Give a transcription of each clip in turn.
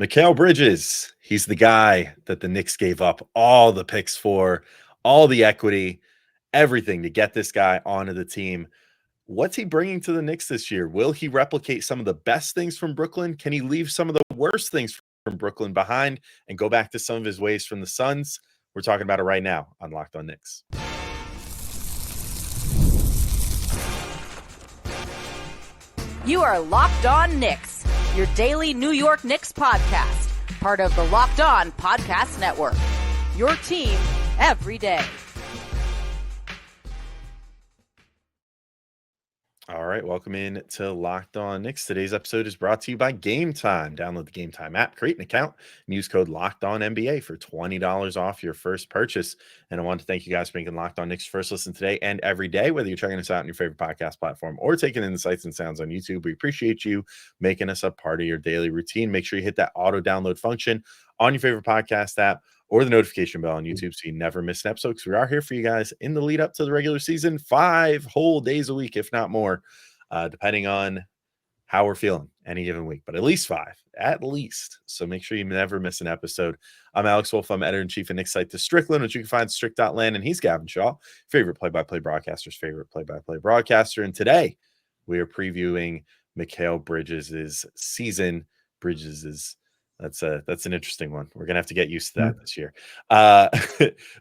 Mikal Bridges, he's the guy that the Knicks gave up all the picks for, all the equity, everything to get this guy onto the team. What's he bringing to the Knicks this year? Will he replicate some of the best things from Brooklyn? Can he leave some of the worst things from Brooklyn behind and go back to some of his ways from the Suns? We're talking about it right now on Locked On Knicks. You are Locked On Knicks, your daily New York Knicks podcast, part of the Locked On Podcast Network. Your team every day. All right, welcome in to Locked On Knicks. Today's episode is brought to you by Game Time. Download the Game Time app, create an account, and use code Locked On NBA for $20 off your first purchase. And I want to thank you guys for making Locked On Knicks first listen today and every day, whether you're checking us out on your favorite podcast platform or taking in the sights and sounds on YouTube. We appreciate you making us a part of your daily routine. Make sure you hit that auto download function on your favorite podcast app or the notification bell on YouTube so you never miss an episode, because we are here for you guys in the lead up to the regular season, 5 whole days a week, if not more, depending on how we're feeling any given week, but at least 5, at least. So make sure you never miss an episode. I'm Alex Wolf. I'm editor-in-chief of Knicks site The Strickland, which you can find strict.land, and he's Gavin Shaw, favorite play-by-play broadcaster's favorite play-by-play broadcaster. And today we are previewing Mikal Bridges' season. That's an interesting one. We're going to have to get used to that this year.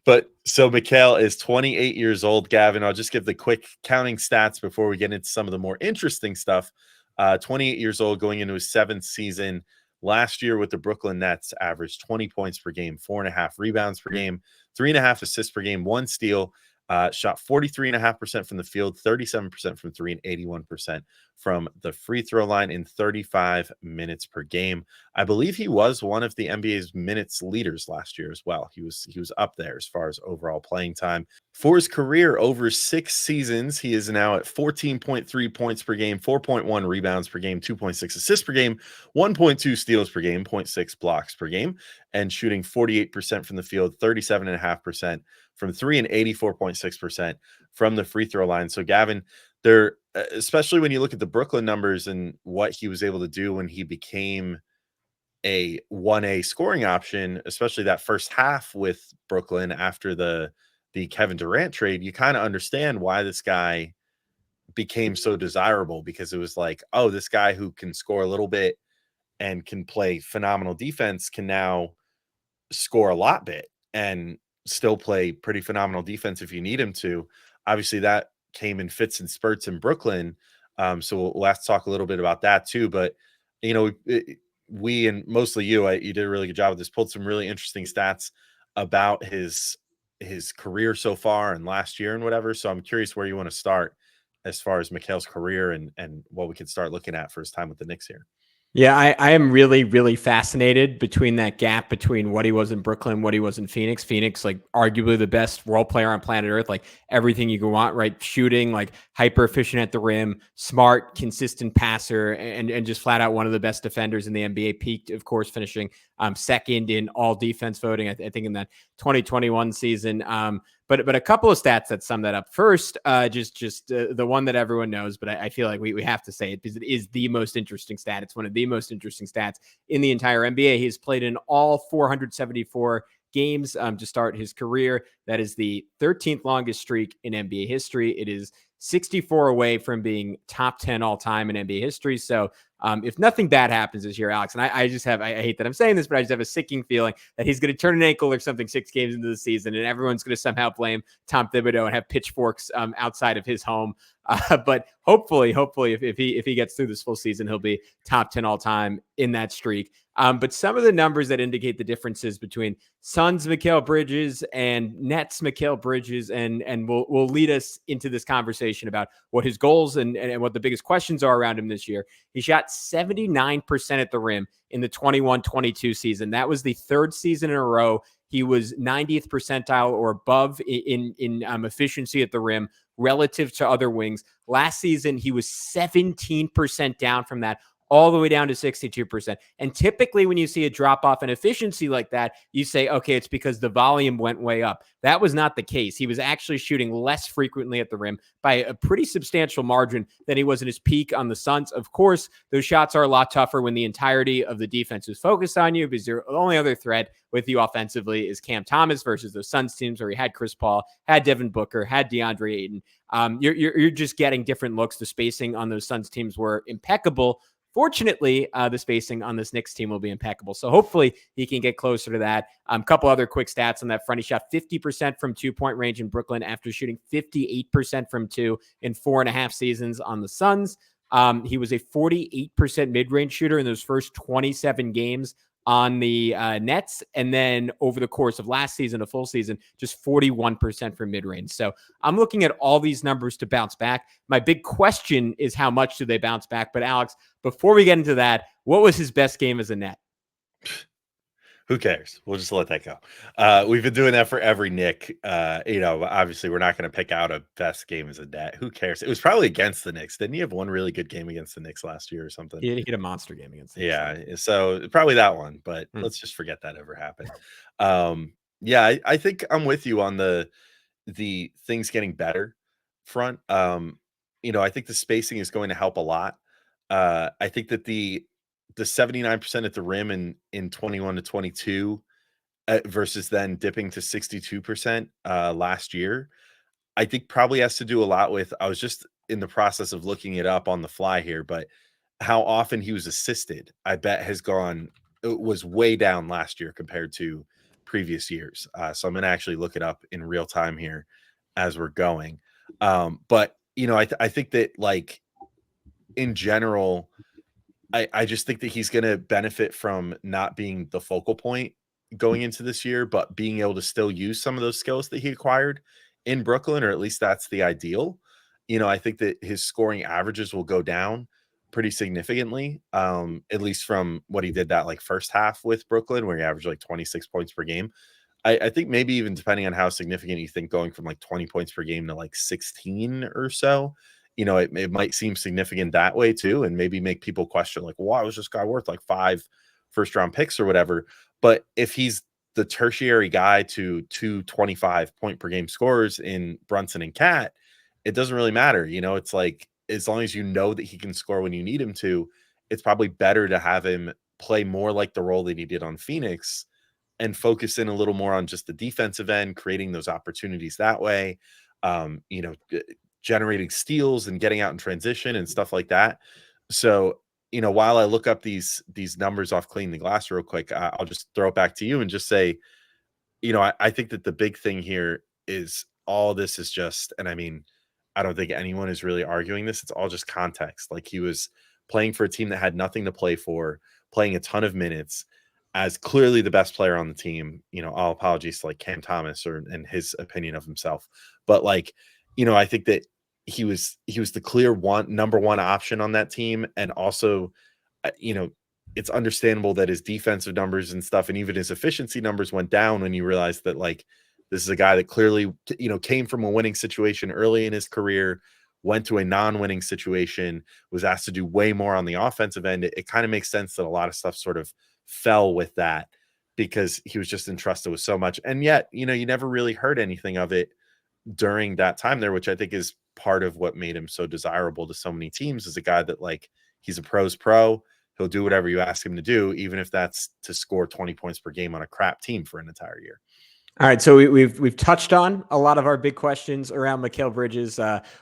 But so Mikal is 28 years old, Gavin. I'll just give the quick counting stats before we get into some of the more interesting stuff. 28 years old, going into his 7th season. Last year with the Brooklyn Nets, averaged 20 points per game, 4.5 rebounds per game, 3.5 assists per game, 1 steal. Shot 43.5% from the field, 37% from 3, and 81% from the free throw line in 35 minutes per game. I believe he was one of the NBA's minutes leaders last year as well. He was up there as far as overall playing time. For his career over 6 seasons, he is now at 14.3 points per game, 4.1 rebounds per game, 2.6 assists per game, 1.2 steals per game, 0.6 blocks per game, and shooting 48% from the field, 37.5% from 3, and 84.6% from the free throw line. So Gavin, there, especially when you look at the Brooklyn numbers and what he was able to do when he became a 1A scoring option, especially that first half with Brooklyn after the Kevin Durant trade, you kind of understand why this guy became so desirable, because it was like, oh, this guy who can score a little bit and can play phenomenal defense can now score a lot bit and still play pretty phenomenal defense if you need him to. Obviously, that came in fits and spurts in Brooklyn. So we'll have to talk a little bit about that too. But, you know, we and mostly you did a really good job with this, pulled some really interesting stats about his career so far and last year and whatever. So I'm curious where you want to start as far as Mikal's career and what we could start looking at for his time with the Knicks here. Yeah, I am really, really fascinated between that gap between what he was in Brooklyn, what he was in Phoenix. Phoenix, like arguably the best role player on planet Earth, like everything you can want, right? Shooting, like hyper efficient at the rim, smart, consistent passer, and just flat out one of the best defenders in the NBA. Peaked, of course, finishing second in all defense voting, I think in that 2021 season. But a couple of stats that sum that up. First, just the one that everyone knows, but I feel like we have to say it because it is the most interesting stat. It's one of the most interesting stats in the entire NBA. He's played in all 474 games to start his career. That is the 13th longest streak in NBA history. It is 64 away from being top 10 all time in NBA history. So if nothing bad happens this year, Alex, and I hate that I'm saying this, but I just have a sicking feeling that he's going to turn an ankle or something 6 games into the season, and everyone's going to somehow blame Tom Thibodeau and have pitchforks outside of his home. But hopefully, if he gets through this full season, he'll be top 10 all time in that streak. But some of the numbers that indicate the differences between Suns Mikal Bridges and Nets Mikal Bridges, and will lead us into this conversation about what his goals and what the biggest questions are around him this year. He shot 79% at the rim in the 21-22 season. That was the 3rd season in a row he was 90th percentile or above in efficiency at the rim relative to other wings. Last season, he was 17% down from that. all the way down to 62%. And typically when you see a drop off in efficiency like that, you say, okay, it's because the volume went way up. That was not the case. He was actually shooting less frequently at the rim by a pretty substantial margin than he was in his peak on the Suns. Of course, those shots are a lot tougher when the entirety of the defense is focused on you, because your only other threat with you offensively is Cam Thomas versus those Suns teams where he had Chris Paul, had Devin Booker, had DeAndre Ayton. You're just getting different looks. The spacing on those Suns teams were impeccable. Fortunately, the spacing on this Knicks team will be impeccable. So hopefully he can get closer to that. A couple other quick stats on that front. He shot 50% from 2-point range in Brooklyn after shooting 58% from 2 in 4.5 seasons on the Suns. He was a 48% mid-range shooter in those first 27 games on the Nets. And then over the course of last season, a full season, just 41% for mid-range. So I'm looking at all these numbers to bounce back. My big question is how much do they bounce back? But Alex, before we get into that, what was his best game as a net? Who cares? We'll just let that go. We've been doing that for every Nick. Obviously we're not going to pick out a best game as a net. Who cares? It was probably against the Knicks. Didn't he have one really good game against the Knicks last year or something? He had a monster game against the Knicks. Yeah. So probably that one, but let's just forget that ever happened. I think I'm with you on the things getting better front. I think the spacing is going to help a lot. I think that the 79% at the rim in 21 to 22 versus then dipping to 62% last year, I think probably has to do a lot with, I was just in the process of looking it up on the fly here, but how often he was assisted, I bet was way down last year compared to previous years. So I'm going to actually look it up in real time here as we're going. But I think that, like, in general, I just think that he's going to benefit from not being the focal point going into this year, but being able to still use some of those skills that he acquired in Brooklyn, or at least that's the ideal. I think that his scoring averages will go down pretty significantly, at least from what he did that like first half with Brooklyn, where he averaged like 26 points per game. I think maybe even depending on how significant you think going from like 20 points per game to like 16 or so, it might seem significant that way too, and maybe make people question, like, well, why was this guy worth like 5 first-round picks or whatever? But if he's the tertiary guy to 2 25-point per game scorers in Brunson and Cat, it doesn't really matter. It's like, as long as you know that he can score when you need him to, it's probably better to have him play more like the role that he did on Phoenix and focus in a little more on just the defensive end, creating those opportunities that way. Generating steals and getting out in transition and stuff like that. So, while I look up these numbers off Clean the Glass real quick, I'll just throw it back to you and just say, I think that the big thing here is all this is just, and I mean, I don't think anyone is really arguing this. It's all just context. Like, he was playing for a team that had nothing to play for, playing a ton of minutes as clearly the best player on the team. All apologies to like Cam Thomas and his opinion of himself, but like, I think that he was the clear number one option on that team. And also, it's understandable that his defensive numbers and stuff, and even his efficiency numbers went down when you realize that, like, this is a guy that clearly, came from a winning situation early in his career, went to a non-winning situation, was asked to do way more on the offensive end. It kind of makes sense that a lot of stuff sort of fell with that because he was just entrusted with so much. And yet, you never really heard anything of it during that time there, which I think is part of what made him so desirable to so many teams, as a guy that, like, he's a pro's pro. He'll do whatever you ask him to do, even if that's to score 20 points per game on a crap team for an entire year. All right, so we've touched on a lot of our big questions around Mikal Bridges.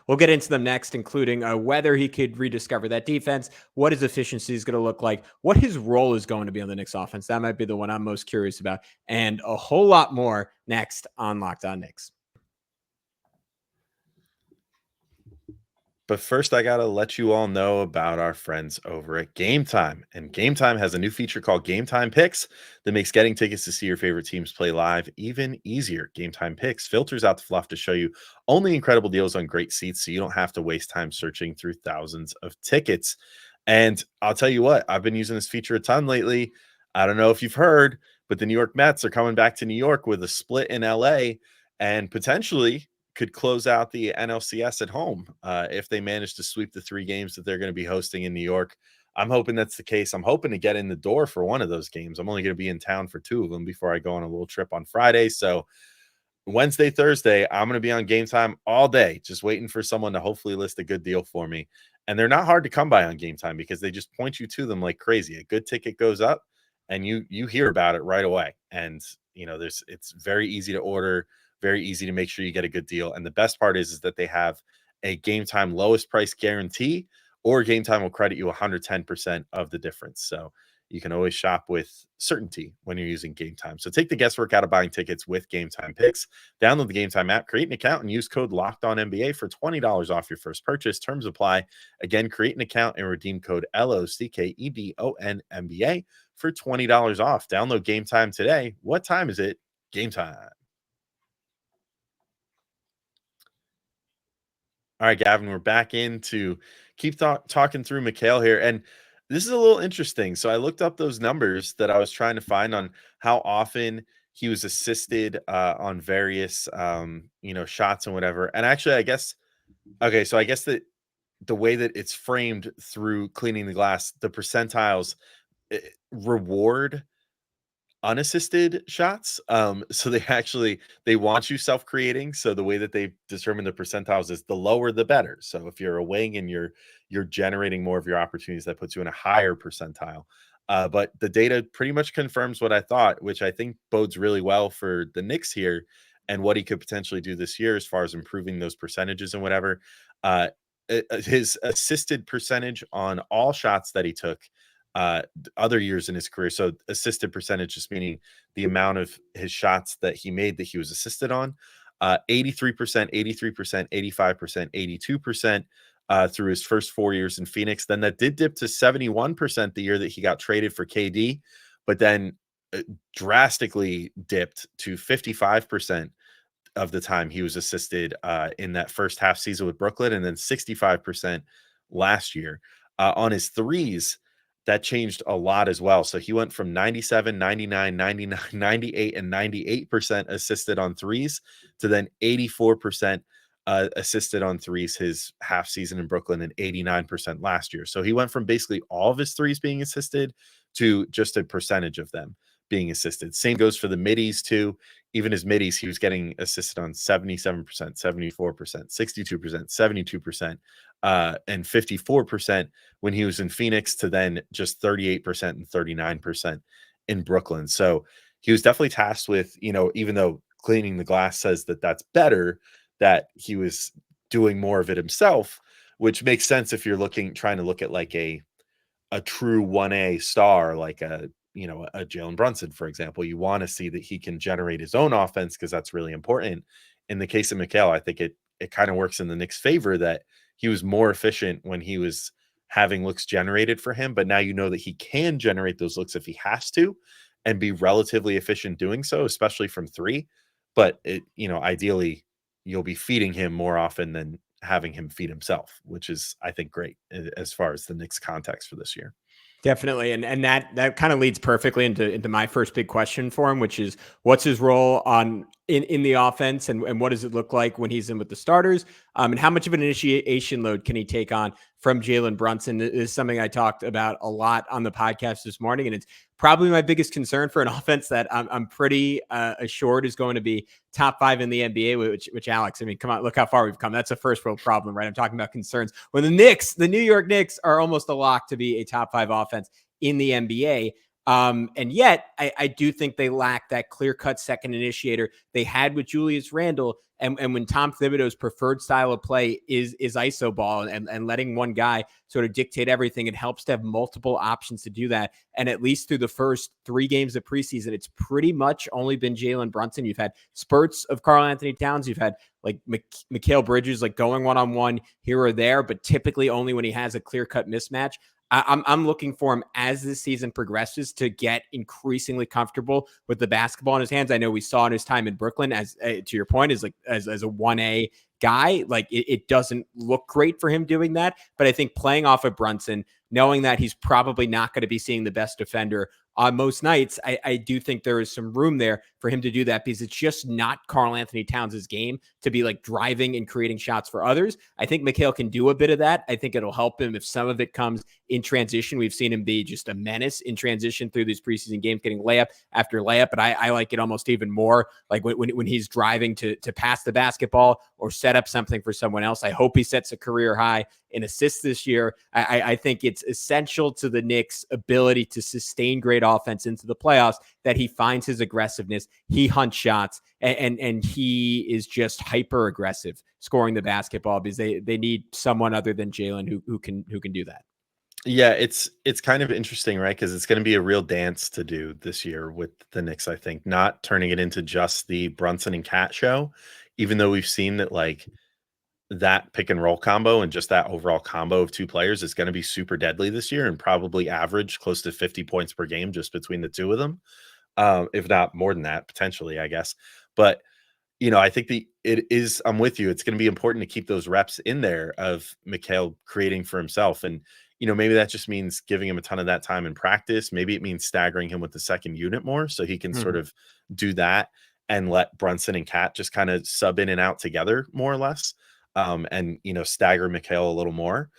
We'll get into them next, including whether he could rediscover that defense, what his efficiency is going to look like, what his role is going to be on the Knicks offense. That might be the one I'm most curious about, and a whole lot more next on Locked On Knicks. But first, I got to let you all know about our friends over at Game Time. And Game Time has a new feature called Game Time Picks that makes getting tickets to see your favorite teams play live even easier. Game Time Picks filters out the fluff to show you only incredible deals on great seats, so you don't have to waste time searching through thousands of tickets. And I'll tell you what, I've been using this feature a ton lately. I don't know if you've heard, but the New York Mets are coming back to New York with a split in LA, and potentially could close out the NLCS at home if they manage to sweep the 3 games that they're going to be hosting in New York. I'm hoping that's the case. I'm hoping to get in the door for one of those games. I'm only going to be in town for 2 of them before I go on a little trip on Friday. So Wednesday, Thursday, I'm going to be on Game Time all day, just waiting for someone to hopefully list a good deal for me. And they're not hard to come by on Game Time because they just point you to them like crazy. A good ticket goes up and you hear about it right away. And it's very easy to order, very easy to make sure you get a good deal. And the best part is that they have a Game Time lowest price guarantee, or Game Time will credit you 110% of the difference. So you can always shop with certainty when you're using Game Time. So take the guesswork out of buying tickets with Game Time picks. Download the Game Time app, create an account, and use code LOCKEDONNBA for $20 off your first purchase. Terms apply. Again, create an account and redeem code LOCKEDONNBA for $20 off. Download Game Time today. What time is it? Game Time. All right, Gavin, we're back in to keep talking through Mikal here. And this is a little interesting. So I looked up those numbers that I was trying to find on how often he was assisted on various, shots and whatever. And actually, I guess that the way that it's framed through cleaning the glass, the percentiles reward unassisted shots. So they want you self-creating. So the way that they determine the percentiles is the lower the better. So if you're a wing and you're generating more of your opportunities, that puts you in a higher percentile. But the data pretty much confirms what I thought, which I think bodes really well for the Knicks here and what he could potentially do this year as far as improving those percentages and whatever. His assisted percentage on all shots that he took other years in his career. So assisted percentage, just meaning the amount of his shots that he made that he was assisted on, 83%, 83%, 85%, 82% through his first 4 years in Phoenix. Then that did dip to 71% the year that he got traded for KD, but then drastically dipped to 55% of the time he was assisted in that first half season with Brooklyn, and then 65% last year. On his threes, that changed a lot as well. So he went from 97, 99, 99, 98, and 98% assisted on threes to then 84% assisted on threes his half season in Brooklyn and 89% last year. So he went from basically all of his threes being assisted to just a percentage of them being assisted. Same goes for the middies too. Even his middies, he was getting assisted on 77%, 74%, 62%, 72%, and 54% when he was in Phoenix, to then just 38% and 39% in Brooklyn. So he was definitely tasked with, even though cleaning the glass says that that's better, that he was doing more of it himself, which makes sense if you're trying to look at like a true 1A star, like a Jalen Brunson, for example. You want to see that he can generate his own offense because that's really important. In the case of Mikal, I think it kind of works in the Knicks' favor that he was more efficient when he was having looks generated for him. But now you know that he can generate those looks if he has to and be relatively efficient doing so, especially from three. But ideally, you'll be feeding him more often than having him feed himself, which is, I think, great as far as the Knicks context for this year. Definitely. And that kind of leads perfectly into my first big question for him, which is what's his role in the offense and what does it look like when he's in with the starters? And how much of an initiation load can he take on from Jalen Brunson? This is something I talked about a lot on the podcast this morning, and it's probably my biggest concern for an offense that I'm pretty assured is going to be top 5 in the NBA, which Alex, I mean, come on, look how far we've come. That's a first world problem, right? I'm talking about concerns when the New York Knicks are almost a lock to be a top 5 offense in the NBA. And yet I do think they lack that clear-cut second initiator they had with Julius Randle. And when Tom Thibodeau's preferred style of play is iso ball and letting one guy sort of dictate everything, it helps to have multiple options to do that. And at least through the first 3 games of preseason, it's pretty much only been Jalen Brunson. You've had spurts of Karl-Anthony Towns. You've had like Mikal Bridges, like going one-on-one here or there, but typically only when he has a clear-cut mismatch. I'm looking for him as this season progresses to get increasingly comfortable with the basketball in his hands. I know we saw in his time in Brooklyn, as to your point, as a 1A guy, like it doesn't look great for him doing that. But I think playing off of Brunson, knowing that he's probably not going to be seeing the best defender on most nights, I do think there is some room there for him to do that, because it's just not Karl-Anthony Towns' game to be like driving and creating shots for others. I think Mikal can do a bit of that. I think it'll help him if some of it comes in transition. We've seen him be just a menace in transition through these preseason games, getting layup after layup. But I like it almost even more like when he's driving to pass the basketball or set up something for someone else. I hope he sets a career high in assists this year. I think it's essential to the Knicks' ability to sustain great offense into the playoffs that he finds his aggressiveness, he hunts shots, and he is just hyper aggressive scoring the basketball, because they need someone other than Jalen who can do that. Yeah, it's kind of interesting, right? Because it's going to be a real dance to do this year with the Knicks, I think, not turning it into just the Brunson and Cat show, even though we've seen that like that pick and roll combo and just that overall combo of two players is going to be super deadly this year and probably average close to 50 points per game just between the two of them. If not more than that, potentially, I guess. But I think I'm with you. It's going to be important to keep those reps in there of Mikal creating for himself. And, maybe that just means giving him a ton of that time in practice. Maybe it means staggering him with the second unit more so he can sort of do that and let Brunson and Cat just kind of sub in and out together more or less. And, stagger Mikal a little more.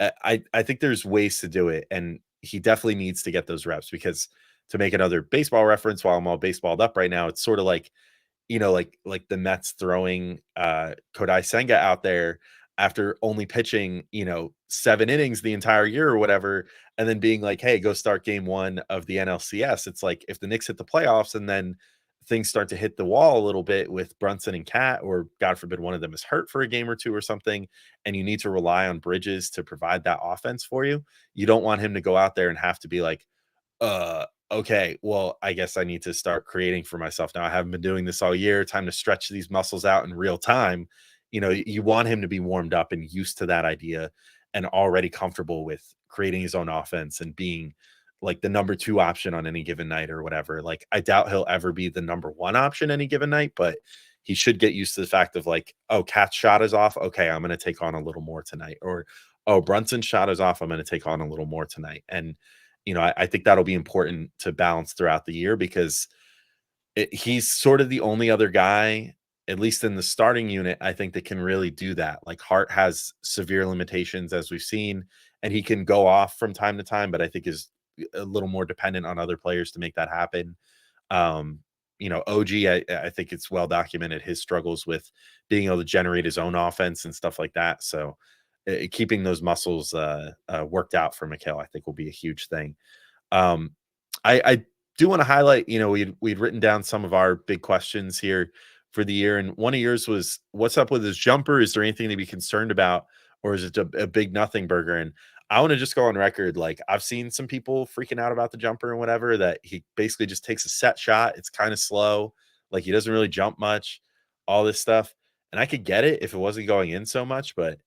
I think there's ways to do it. And he definitely needs to get those reps, because to make another baseball reference while I'm all baseballed up right now, it's sort of like, like the Mets throwing Kodai Senga out there after only pitching, 7 innings the entire year or whatever, and then being like, hey, go start game 1 of the NLCS. It's like if the Knicks hit the playoffs and then things start to hit the wall a little bit with Brunson and Cat, or God forbid one of them is hurt for a game or two or something, and you need to rely on Bridges to provide that offense for you, you don't want him to go out there and have to be like, okay, well, I guess I need to start creating for myself now. I haven't been doing this all year. Time to stretch these muscles out in real time. You want him to be warmed up and used to that idea and already comfortable with creating his own offense and being like the number 2 option on any given night or whatever. Like, I doubt he'll ever be the number 1 option any given night, but he should get used to the fact of like, oh, Cat's shot is off. Okay, I'm going to take on a little more tonight. Or, oh, Brunson's shot is off. I'm going to take on a little more tonight. And I think that'll be important to balance throughout the year, because he's sort of the only other guy, at least in the starting unit, I think, that can really do that. Like, Hart has severe limitations, as we've seen, and he can go off from time to time, but I think is a little more dependent on other players to make that happen. OG, I think it's well documented his struggles with being able to generate his own offense and stuff like that. So keeping those muscles worked out for Mikal, I think, will be a huge thing. I do want to highlight, we'd written down some of our big questions here for the year, and one of yours was, what's up with his jumper? Is there anything to be concerned about, or is it a big nothing burger? And I want to just go on record, like, I've seen some people freaking out about the jumper and whatever, that he basically just takes a set shot. It's kind of slow, like he doesn't really jump much, all this stuff. And I could get it if it wasn't going in so much, but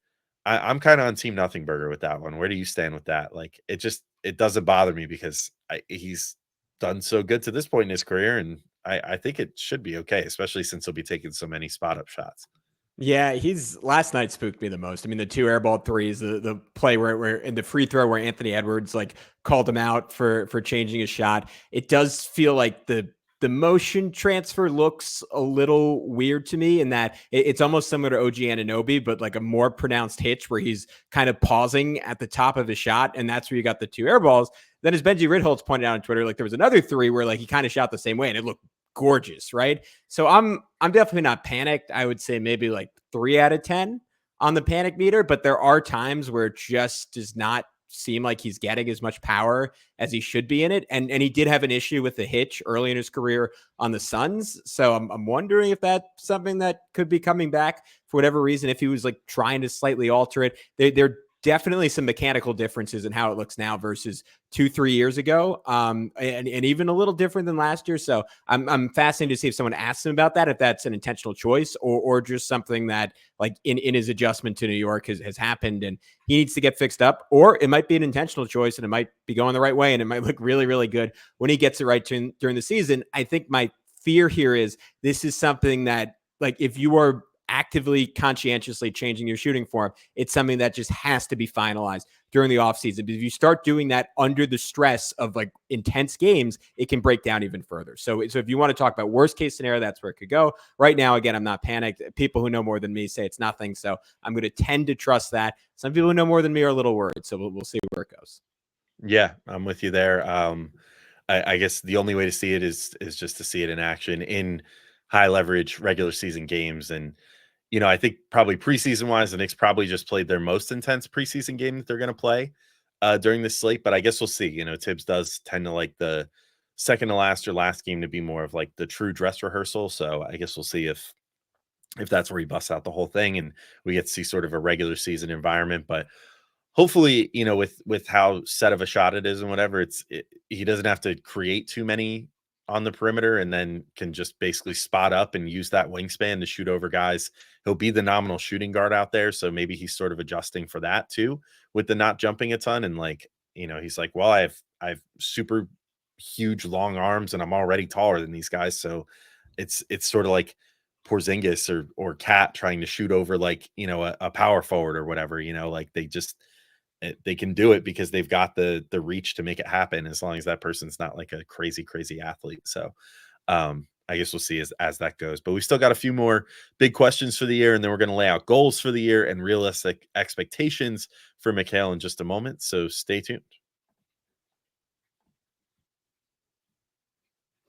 I'm kind of on team nothing burger with that one. Where do you stand with that? Like, it doesn't bother me, because he's done so good to this point in his career, and I think it should be okay, especially since he'll be taking so many spot up shots. Yeah, last night spooked me the most. I mean, the 2 airball threes, the play where in the free throw where Anthony Edwards like called him out for changing his shot. It does feel like the motion transfer looks a little weird to me, in that it's almost similar to OG Anunoby, but like a more pronounced hitch where he's kind of pausing at the top of his shot, and that's where you got the 2 air balls. Then, as Benji Ritholtz pointed out on Twitter, like there was another 3 where like he kind of shot the same way, and it looked gorgeous, right? So I'm definitely not panicked. I would say maybe like 3 out of 10 on the panic meter, but there are times where it just does not seem like he's getting as much power as he should be in it. And he did have an issue with the hitch early in his career on the Suns. So I'm wondering if that's something that could be coming back for whatever reason, if he was like trying to slightly alter it. They're definitely some mechanical differences in how it looks now versus 2-3 years ago. And even a little different than last year. So I'm fascinated to see if someone asks him about that, if that's an intentional choice or just something that like in his adjustment to New York has happened and he needs to get fixed up, or it might be an intentional choice and it might be going the right way and it might look really, really good when he gets it right during the season. I think my fear here is this is something that, like, if you are actively conscientiously changing your shooting form, it's something that just has to be finalized during the offseason. But if you start doing that under the stress of like intense games, it can break down even further. So if you want to talk about worst case scenario, that's where it could go. Right now, again, I'm not panicked. People who know more than me say it's nothing. So I'm going to tend to trust that. Some people who know more than me are a little worried. So we'll see where it goes. Yeah, I'm with you there. I guess the only way to see it is just to see it in action in high leverage regular season games. And I think probably preseason wise, the Knicks probably just played their most intense preseason game that they're going to play during this slate. But I guess we'll see. Tibbs does tend to like the second to last or last game to be more of like the true dress rehearsal. So I guess we'll see if that's where he busts out the whole thing and we get to see sort of a regular season environment. But hopefully, with how set of a shot it is and whatever, he doesn't have to create too many on the perimeter and then can just basically spot up and use that wingspan to shoot over guys. He'll be the nominal shooting guard out there. So maybe he's sort of adjusting for that too, with the not jumping a ton. And he's like, well, I have super huge long arms and I'm already taller than these guys. So it's sort of like Porzingis or Cat trying to shoot over like, a power forward or whatever, like they can do it because they've got the reach to make it happen as long as that person's not like a crazy athlete. So I guess we'll see as that goes. But we still got a few more big questions for the year, and then we're going to lay out goals for the year and realistic expectations for Mikal in just a moment. So stay tuned.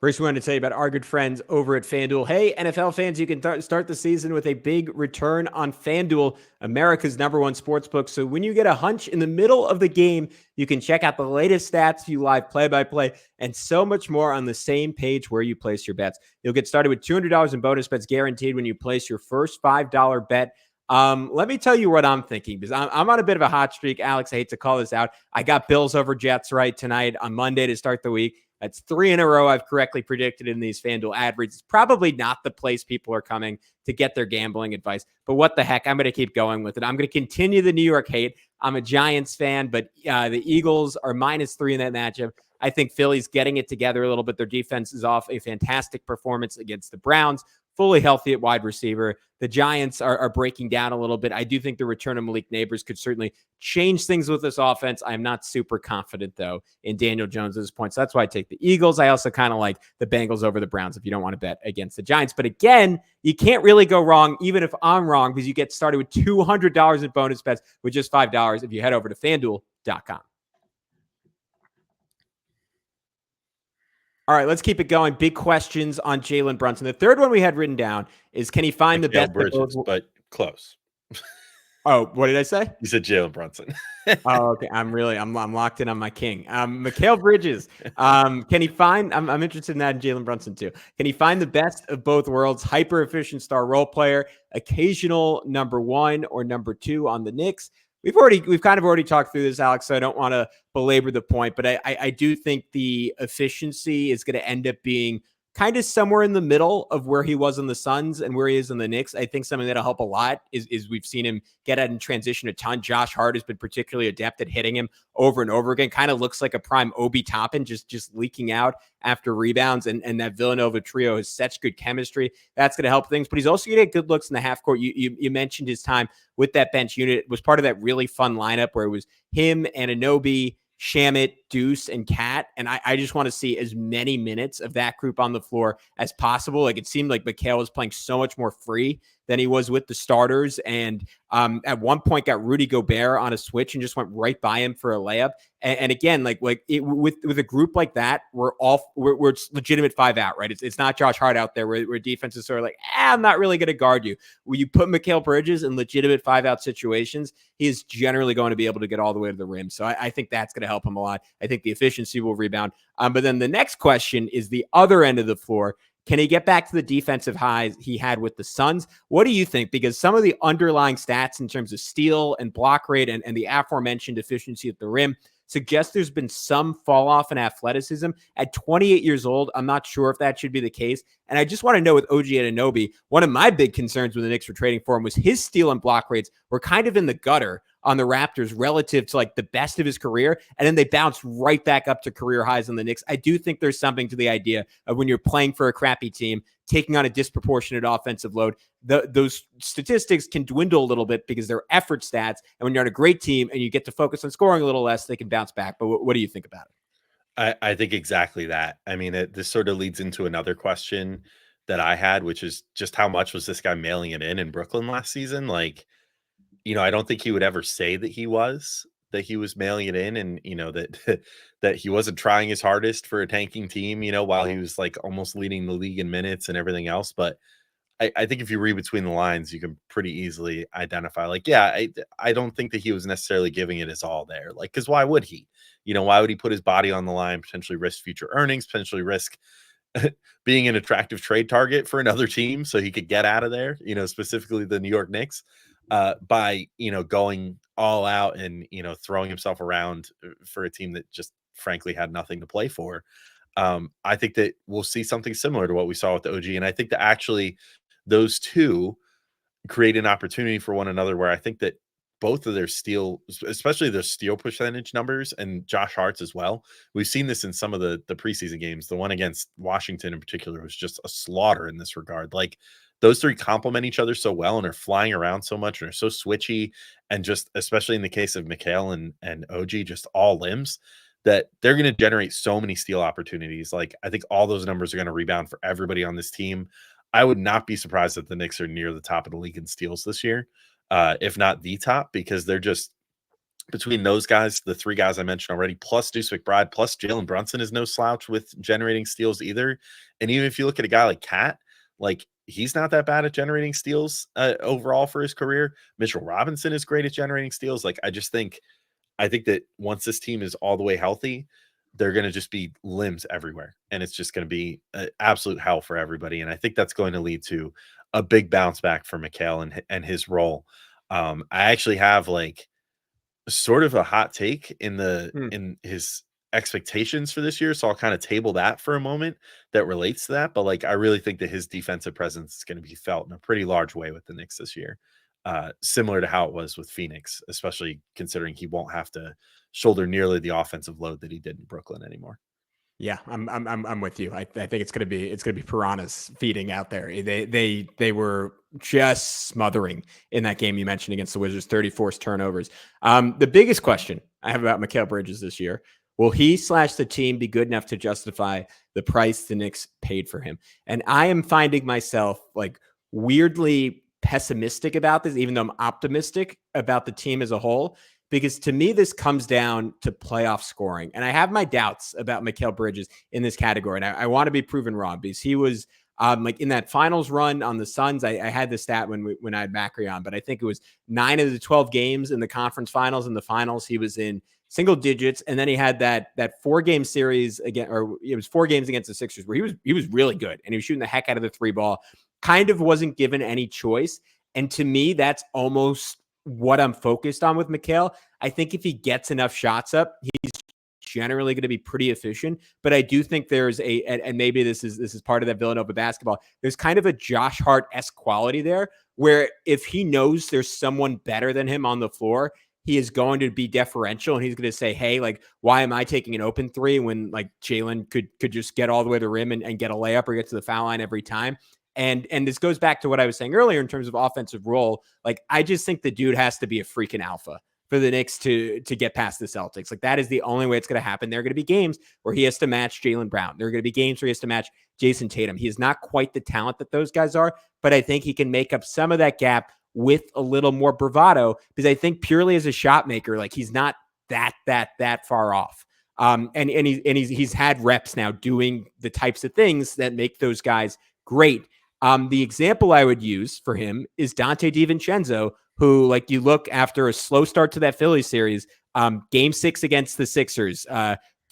First, we wanted to tell you about our good friends over at FanDuel. Hey, NFL fans, you can start the season with a big return on FanDuel, America's #1 sportsbook. So when you get a hunch in the middle of the game, you can check out the latest stats, view live play-by-play, and so much more on the same page where you place your bets. You'll get started with $200 in bonus bets guaranteed when you place your first $5 bet. Let me tell you what I'm thinking, because I'm on a bit of a hot streak. Alex, I hate to call this out. I got Bills over Jets right tonight on Monday to start the week. That's 3 in a row I've correctly predicted in these FanDuel ad reads. It's probably not the place people are coming to get their gambling advice, but what the heck? I'm going to keep going with it. I'm going to continue the New York hate. I'm a Giants fan, but the Eagles are -3 in that matchup. I think Philly's getting it together a little bit. Their defense is off a fantastic performance against the Browns, fully healthy at wide receiver. The Giants are breaking down a little bit. I do think the return of Malik Neighbors could certainly change things with this offense. I'm not super confident, though, in Daniel Jones at this point. So that's why I take the Eagles. I also kind of like the Bengals over the Browns if you don't want to bet against the Giants. But again, you can't really go wrong, even if I'm wrong, because you get started with $200 in bonus bets with just $5 if you head over to FanDuel.com. All right, let's keep it going. Big questions on Jalen Brunson. The third one we had written down is, can he find the best Bridges, but close. Oh, what did I say? You said Jalen Brunson. Oh, okay. I'm locked in on my king. Mikal Bridges. Can he find? I'm interested in that in Jalen Brunson too. Can he find the best of both worlds? Hyper efficient star role player, occasional #1 or #2 on the Knicks. We've kind of already talked through this, Alex, so I don't want to belabor the point, but I do think the efficiency is going to end up being kind of somewhere in the middle of where he was in the Suns and where he is in the Knicks. I think something that'll help a lot is we've seen him get out and transition a ton. Josh Hart has been particularly adept at hitting him over and over again. Kind of looks like a prime Obi Toppin, just leaking out after rebounds. And that Villanova trio has such good chemistry. That's going to help things. But he's also going to get good looks in the half court. You mentioned his time with that bench unit. It was part of that really fun lineup where it was him and Anunoby, Shamet, Deuce, and Cat. And I just want to see as many minutes of that group on the floor as possible. Like, it seemed like Mikal was playing so much more free than he was with the starters. And at one point got Rudy Gobert on a switch and just went right by him for a layup. And again, with a group like that, we're legitimate 5 out, right? It's not Josh Hart out there where defense is sort of like, I'm not really going to guard you. When you put Mikal Bridges in legitimate 5 out situations, he is generally going to be able to get all the way to the rim. So I think that's going to help him a lot. I think the efficiency will rebound. But then the next question is the other end of the floor. Can he get back to the defensive highs he had with the Suns? What do you think? Because some of the underlying stats in terms of steal and block rate and the aforementioned efficiency at the rim suggest there's been some fall off in athleticism. At 28 years old, I'm not sure if that should be the case. And I just want to know with OG Anunoby, one of my big concerns when the Knicks were trading for him was his steal and block rates were kind of in the gutter on the Raptors relative to like the best of his career. And then they bounce right back up to career highs on the Knicks. I do think there's something to the idea of when you're playing for a crappy team, taking on a disproportionate offensive load, those statistics can dwindle a little bit because they're effort stats. And when you're on a great team and you get to focus on scoring a little less, they can bounce back. But what do you think about it? I think exactly that. I mean, this sort of leads into another question that I had, which is just how much was this guy mailing it in Brooklyn last season? Like, I don't think he would ever say that he was mailing it in, and that that he wasn't trying his hardest for a tanking team, while he was like almost leading the league in minutes and everything else. But I think if you read between the lines, you can pretty easily identify, like, yeah, I don't think that he was necessarily giving it his all there. Like, because why would he? Why would he put his body on the line, potentially risk future earnings, potentially risk being an attractive trade target for another team so he could get out of there, specifically the New York Knicks, by, going all out and, throwing himself around for a team that just frankly had nothing to play for. I think that we'll see something similar to what we saw with the OG. And I think that actually those two create an opportunity for one another, where I think that both of their steal, especially their steal percentage numbers, and Josh Hart's as well. We've seen this in some of the preseason games. The one against Washington in particular was just a slaughter in this regard. Like, those three complement each other so well and are flying around so much and are so switchy, and just especially in the case of Mikal and OG, just all limbs, that they're going to generate so many steal opportunities. Like, I think all those numbers are going to rebound for everybody on this team. I would not be surprised if the Knicks are near the top of the league in steals this year, if not the top, because they're just, between those guys, the three guys I mentioned already, plus Deuce McBride, plus Jalen Brunson is no slouch with generating steals either. And even if you look at a guy like Cat, like, he's not that bad at generating steals overall for his career. Mitchell Robinson is great at generating steals. Like, I think that once this team is all the way healthy, they're going to just be limbs everywhere. And it's just going to be absolute hell for everybody. And I think that's going to lead to a big bounce back for Mikal and his role. I actually have like sort of a hot take in his expectations for this year. So I'll kind of table that for a moment that relates to that. But like, I really think that his defensive presence is going to be felt in a pretty large way with the Knicks this year. Similar to how it was with Phoenix, especially considering he won't have to shoulder nearly the offensive load that he did in Brooklyn anymore. Yeah, I'm with you. I think it's gonna be piranhas feeding out there. They were just smothering in that game you mentioned against the Wizards, 30 forced turnovers. The biggest question I have about Mikal Bridges this year: will he / the team be good enough to justify the price the Knicks paid for him? And I am finding myself like weirdly pessimistic about this, even though I'm optimistic about the team as a whole, because to me, this comes down to playoff scoring. And I have my doubts about Mikal Bridges in this category. And I want to be proven wrong, because he was like in that finals run on the Suns. I had the stat when I had Macri on, but I think it was 9 of the 12 games in the conference finals. In the finals, he was in single digits. And then he had that 4-game series again, or it was 4 games against the Sixers, where he was really good. And he was shooting the heck out of the 3 ball. Kind of wasn't given any choice. And to me, that's almost what I'm focused on with Mikal. I think if he gets enough shots up, he's generally going to be pretty efficient. But I do think there's and maybe this is part of that Villanova basketball, there's kind of a Josh Hart-esque quality there, where if he knows there's someone better than him on the floor, he is going to be deferential, and he's going to say, hey, like, why am I taking an open 3 when like Jalen could just get all the way to the rim and get a layup or get to the foul line every time? And this goes back to what I was saying earlier in terms of offensive role. Like, I just think the dude has to be a freaking alpha for the Knicks to get past the Celtics. Like, that is the only way it's going to happen. There are going to be games where he has to match Jaylen Brown. There are going to be games where he has to match Jason Tatum. He is not quite the talent that those guys are, but I think he can make up some of that gap with a little more bravado, because I think purely as a shot maker, like, he's not that far off. And he's had reps now doing the types of things that make those guys great. The example I would use for him is Dante DiVincenzo, who, like, you look after a slow start to that Philly series, game 6 against the Sixers,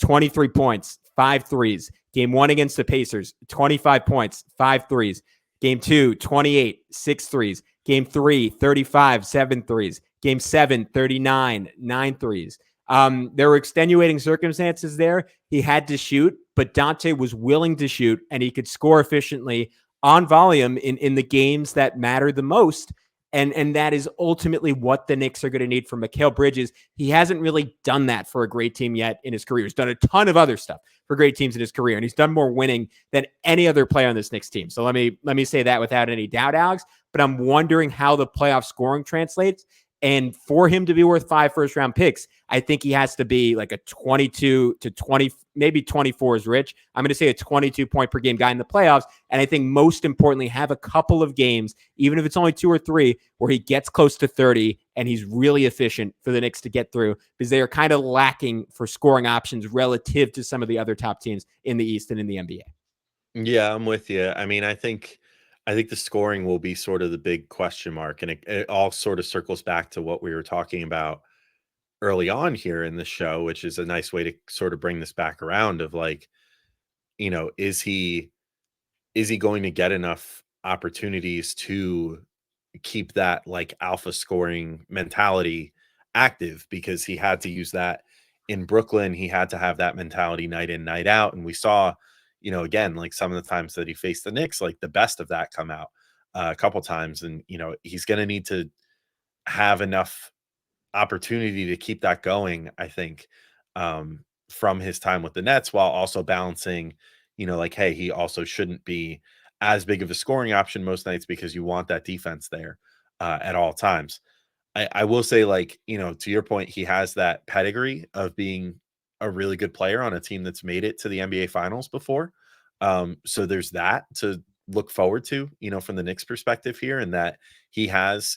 23 points, 5 threes. Game 1 against the Pacers, 25 points, 5 threes. Game 2, 28, 6 threes. Game 3, 35, 7 threes. Game 7, 39, 9 threes. There were extenuating circumstances there. He had to shoot, but Dante was willing to shoot, and he could score efficiently on volume in the games that matter the most. And that is ultimately what the Knicks are going to need from Mikal Bridges. He hasn't really done that for a great team yet in his career. He's done a ton of other stuff for great teams in his career, and he's done more winning than any other player on this Knicks team. So let me say that without any doubt, Alex. But I'm wondering how the playoff scoring translates. And for him to be worth 5 first-round picks, I think he has to be like a 22 to 20, maybe 24 is rich. I'm going to say a 22-point-per-game guy in the playoffs. And I think most importantly, have a couple of games, even if it's only 2 or 3, where he gets close to 30 and he's really efficient for the Knicks to get through, because they are kind of lacking for scoring options relative to some of the other top teams in the East and in the NBA. Yeah, I'm with you. I mean, I think the scoring will be sort of the big question mark, and it all sort of circles back to what we were talking about early on here in the show, which is a nice way to sort of bring this back around of like, is he going to get enough opportunities to keep that like alpha scoring mentality active, because he had to use that in Brooklyn. He had to have that mentality night in, night out. And we saw, again, like some of the times that he faced the Knicks, like the best of that come out a couple times. And, he's going to need to have enough opportunity to keep that going, I think, from his time with the Nets, while also balancing, like, hey, he also shouldn't be as big of a scoring option most nights, because you want that defense there at all times. I will say, like, to your point, he has that pedigree of being a really good player on a team that's made it to the NBA Finals before. So there's that to look forward to, from the Knicks perspective here, and that he has,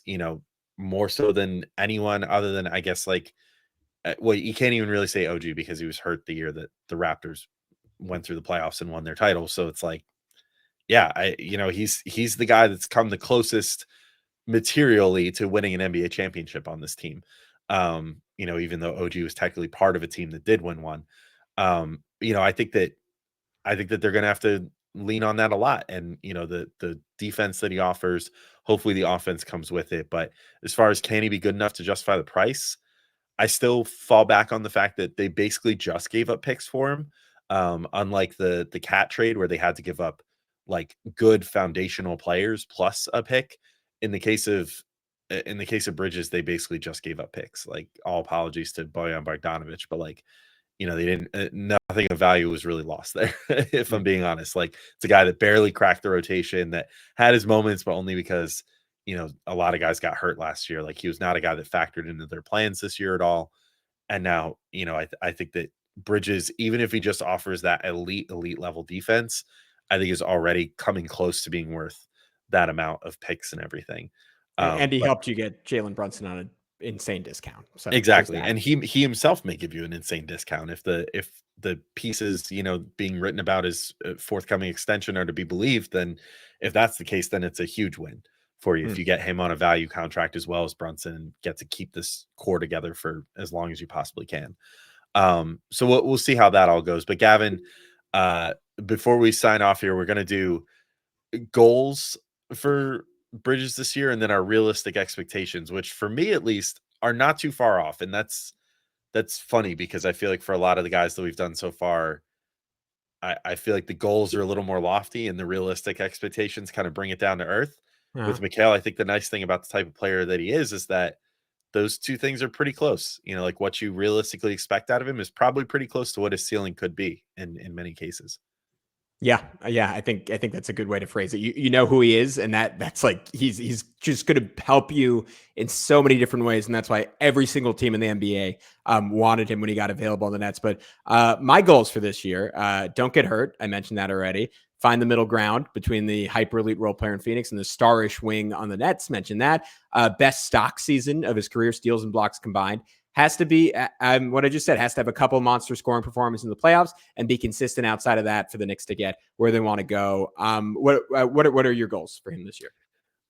more so than anyone other than, I guess, like, well, you can't even really say OG because he was hurt the year that the Raptors went through the playoffs and won their title. So it's like, yeah, he's the guy that's come the closest materially to winning an NBA championship on this team. Even though OG was technically part of a team that did win one. I think that they're gonna have to lean on that a lot. And the defense that he offers, hopefully the offense comes with it. But as far as can he be good enough to justify the price, I still fall back on the fact that they basically just gave up picks for him. Unlike the cat trade where they had to give up like good foundational players plus a pick. In the case of Bridges, they basically just gave up picks. Like, all apologies to Bojan Bogdanovic, but like, they didn't, nothing of value was really lost there. If I'm being honest, like, it's a guy that barely cracked the rotation, that had his moments, but only because, a lot of guys got hurt last year. Like, he was not a guy that factored into their plans this year at all. And now, I think that Bridges, even if he just offers that elite level defense, I think is already coming close to being worth that amount of picks and everything. And he But helped you get Jalen Brunson on an insane discount. So exactly. And he himself may give you an insane discount if the pieces, being written about his forthcoming extension are to be believed. Then if that's the case, then it's a huge win for you if you get him on a value contract as well as Brunson, and get to keep this core together for as long as you possibly can. So we'll see how that all goes. But Gavin, before we sign off here, we're going to do goals for Bridges this year, and then our realistic expectations, which for me at least are not too far off. And that's funny, because I feel like for a lot of the guys that we've done so far, I feel like the goals are a little more lofty and the realistic expectations kind of bring it down to earth. With Mikal, I think the nice thing about the type of player that he is that those two things are pretty close. Like, what you realistically expect out of him is probably pretty close to what his ceiling could be in many cases. Yeah. I think that's a good way to phrase it. You know who he is, and that's like he's just going to help you in so many different ways, and that's why every single team in the NBA wanted him when he got available on the Nets. But my goals for this year: don't get hurt. I mentioned that already. Find the middle ground between the hyper elite role player in Phoenix and the starish wing on the Nets. Mentioned that. Best stock season of his career, steals and blocks combined. Has to be what I just said, has to have a couple monster scoring performances in the playoffs and be consistent outside of that for the Knicks to get where they want to go. What are your goals for him this year?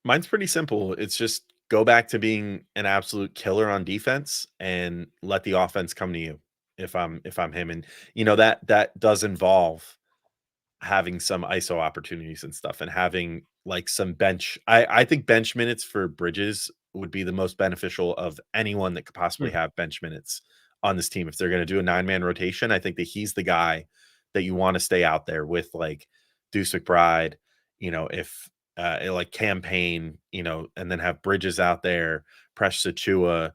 Mine's pretty simple. It's just go back to being an absolute killer on defense and let the offense come to you. If I'm him, and that does involve having some ISO opportunities and stuff, and having like some bench. I think bench minutes for Bridges would be the most beneficial of anyone that could possibly have bench minutes on this team. If they're going to do a 9-man rotation, I think that he's the guy that you want to stay out there with, like Deuce McBride. If like campaign, and then have Bridges out there, Precious Achua,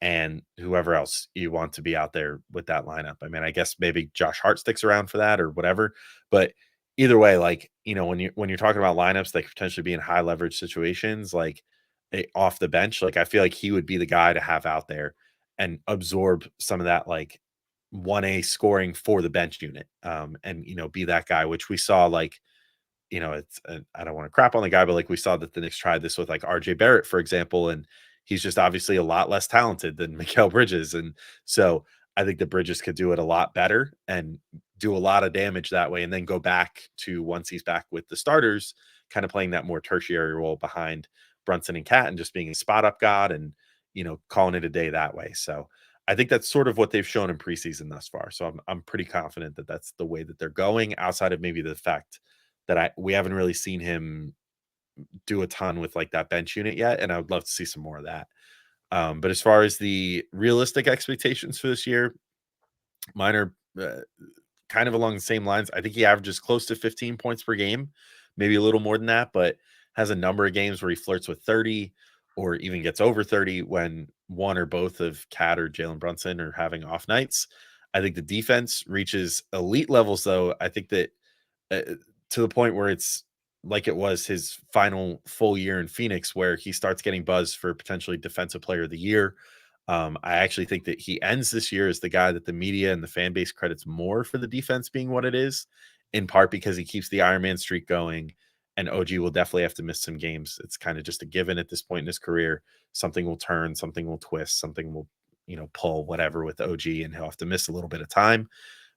and whoever else you want to be out there with that lineup. I mean, I guess maybe Josh Hart sticks around for that or whatever. But either way, like, when you're talking about lineups that could potentially be in high leverage situations, like off the bench, like I feel like he would be the guy to have out there and absorb some of that like 1A scoring for the bench unit. And be that guy, which we saw like it's I don't want to crap on the guy, but like we saw that the Knicks tried this with like RJ Barrett, for example, and he's just obviously a lot less talented than Mikal Bridges. And so I think the Bridges could do it a lot better and do a lot of damage that way, and then go back to, once he's back with the starters, kind of playing that more tertiary role behind Brunson and Cat and just being a spot up god and calling it a day that way. So I think that's sort of what they've shown in preseason thus far. So I'm pretty confident that that's the way that they're going, outside of maybe the fact that we haven't really seen him do a ton with like that bench unit yet, and I would love to see some more of that. But as far as the realistic expectations for this year, mine are kind of along the same lines. I think he averages close to 15 points per game, maybe a little more than that, but has a number of games where he flirts with 30 or even gets over 30 when one or both of Cat or Jalen Brunson are having off nights. I think the defense reaches elite levels, though. I think that to the point where it's like it was his final full year in Phoenix, where he starts getting buzz for potentially defensive player of the year. I actually think that he ends this year as the guy that the media and the fan base credits more for the defense being what it is, in part because he keeps the Iron Man streak going. And OG will definitely have to miss some games. It's kind of just a given at this point in his career. Something will turn, something will twist, something will, pull whatever with OG, and he'll have to miss a little bit of time.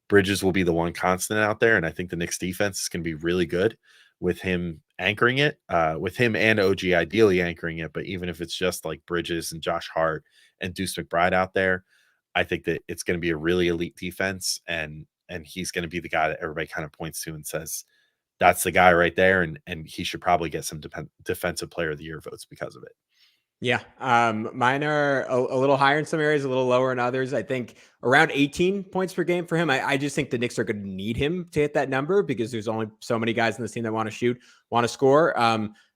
Bridges will be the one constant out there, and I think the Knicks defense is going to be really good with him anchoring it, with him and OG ideally anchoring it. But even if it's just like Bridges and Josh Hart and Deuce McBride out there, I think that it's going to be a really elite defense, and he's going to be the guy that everybody kind of points to and says, that's the guy right there, and he should probably get some defensive player of the year votes because of it. Yeah. Mine are a little higher in some areas, a little lower in others. I think around 18 points per game for him. I just think the Knicks are going to need him to hit that number because there's only so many guys in this team that want to shoot, want to score.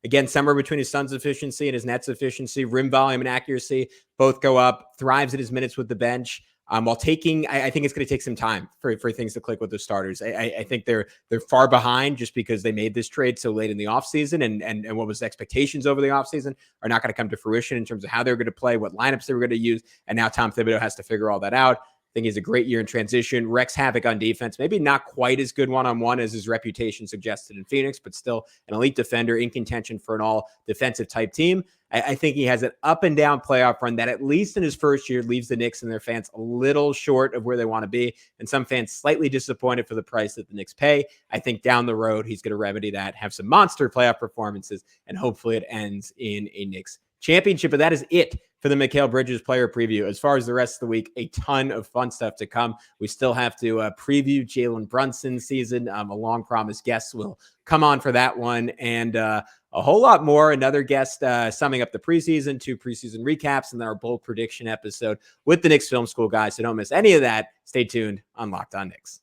Again, somewhere between his Suns efficiency and his Nets efficiency, rim volume and accuracy both go up, thrives at his minutes with the bench. While taking, I think it's going to take some time for things to click with the starters. I think they're far behind just because they made this trade so late in the offseason, and what was the expectations over the offseason are not going to come to fruition in terms of how they're going to play, what lineups they were going to use. And now Tom Thibodeau has to figure all that out. I think he's a great year in transition, wreaks havoc on defense, maybe not quite as good one-on-one as his reputation suggested in Phoenix, but still an elite defender in contention for an all defensive type team. I think he has an up and down playoff run that at least in his first year leaves the Knicks and their fans a little short of where they want to be. And some fans slightly disappointed for the price that the Knicks pay. I think down the road, he's going to remedy that, have some monster playoff performances, and hopefully it ends in a Knicks championship. But that is it for the Mikal Bridges player preview. As far as the rest of the week, a ton of fun stuff to come. We still have to preview Jalen Brunson's season. A long promised guest will come on for that one, and a whole lot more. Another guest summing up the preseason, 2 preseason recaps, and then our bold prediction episode with the Knicks Film School guys. So don't miss any of that. Stay tuned on Locked On Knicks.